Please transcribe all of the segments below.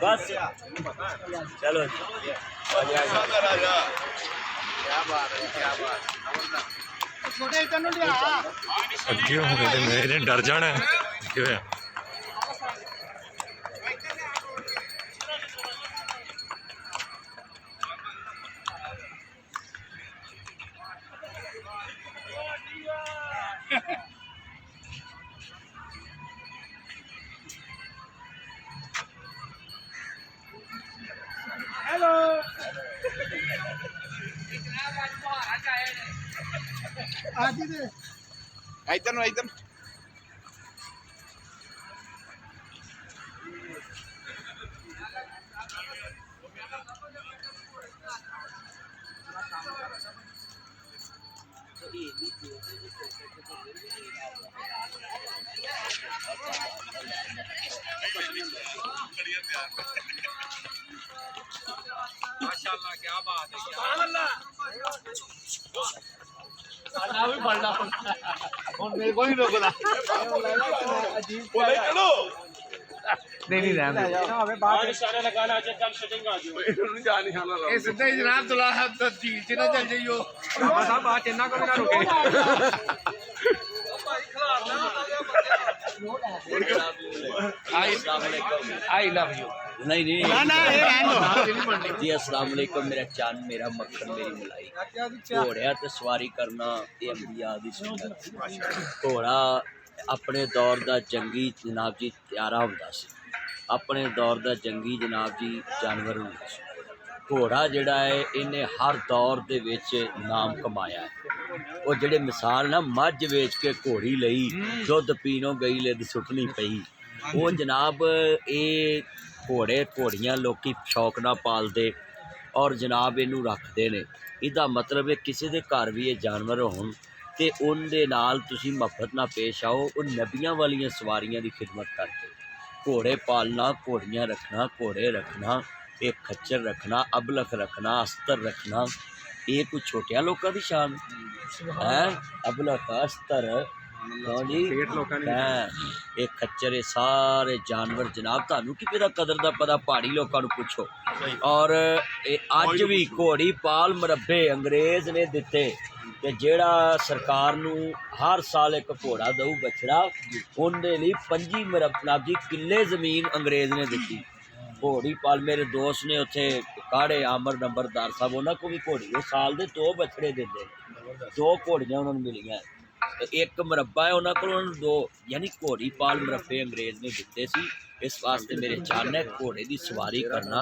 बस चलो ਅੱਗੇ ਹੋ ਗਏ ਤੇ ਮੇਰੇ ਡਰ ਜਾਣਾ ਕੀ ਹੋਇਆ हेलो इधर इधर माशाल्लाह क्या बात है आई लव यू नहीं जी अस्सलाम वालेकुम मेरा चांद मेरा मक्खन मेरी मलाई घोड़िया ते सवारी करना ये अंबिया दी सुन्नत घोड़ा अपने दौर दा जंगी जनाब जी प्यारा हुंदा सी अपने दौर दा जंगी जनाब जी जानवर हुंदा सी घोड़ा जिहड़ा है इन्हें हर दौर दे विच नाम कमाया है वो जिहड़े मिसाल ना मझ वेच के घोड़ी लई दुध पीनों गई लिद सुटनी पई वो जनाब ये घोड़े घोड़ियाँ लोग शौक ना पालते और जनाब इनू रखते ने इहदा मतलब है किसी के घर भी ये जानवर होण ते उनदे नाल तुसीं मुहब्बत ना पेश आओ वो नबियां वालियां सवारियां की खिदमत करते घोड़े पालना घोड़ियाँ रखना घोड़े रखना एक खच्चर रखना अबलख रखना अस्तर रखना ये कोई छोटिया लोगों की शान है अबलख अस्तर एक खच्चर सारे जानवर जनाब तुहानू की पता कदर दा पता पहाड़ी लोगों को पूछो और अज भी घोड़ी पाल मुरब्बे अंग्रेज ने दिते ते जेड़ा सरकार नू हर साल एक घोड़ा दऊ बछड़ा उनके लिए 25 मुरब्बे जी किले जमीन अंग्रेज ने दी घोड़ी पाल मेरे दोस्त ने उत्थे काड़े आमर नंबरदार साहब उन्होंने को भी घोड़ी वो साल के 2 बछड़े देंगे 2 घोड़ियाँ उन्होंने मिलियां एक मुरब्बा है उन्होंने को 2 यानी घोड़ी पाल मुरब्बे अंग्रेज ने दिते सी इस वास्ते मेरे चान है घोड़े की सवारी करना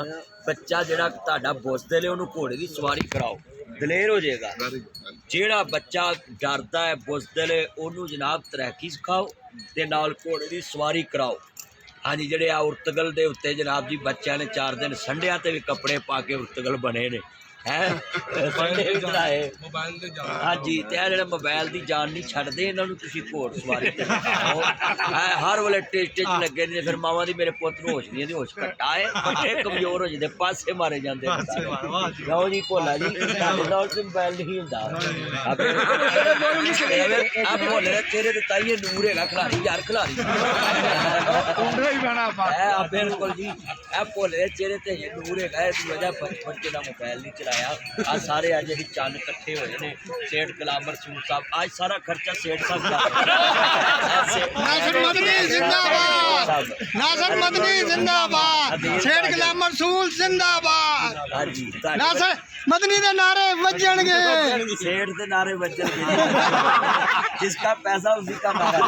बच्चा जिहड़ा तुहाडा बुज़दिल है उन्होंने घोड़े की सवारी कराओ दलेर हो जाएगा जिहड़ा बच्चा डरदा है बुज़दिल है उन्होंने जनाब तैराकी सिखाओ ते नाल घोड़े की सवारी कराओ हाँ जी जेडे उर्तगल के उत्ते जनाब जी बच्चों ने 4 दिन संडिया ते भी कपड़े पा के उर्तगल बने ने है हाँ जी तो जो मोबाइल की जान नहीं छड्डदे इन्हों घोड़ सवारी हर वेले टेस्ट लगे ने फिर मावां दी मेरे पुत नूं होश नहीं होश घट्टा है बच्चे कमजोर हो जाते पासे मारे जाते लो जी भोला जी दौर से मोबाइल नहीं होंदा भोले तेरे तो ताइये नूर है खिलाड़ी यार खिलाड़ी बिल्कुल जी भोले चेहरे ते नूर है वजह बचपन के मोबाइल नहीं चलाया आज सारे अज ही चंद इकट्ठे हुए ने सेठ गुलामर सूर साहब आज सारा खर्चा सेठ साहब नासिर मदनी जिंदाबाद नासिर मदनी जिंदाबाद सेठ गुलामर सूर जिंदाबाद हां जी नासिर मदनी दे नारे बजणगे सेठ दे नारे बजणगे जिसका पैसा उसी का मारा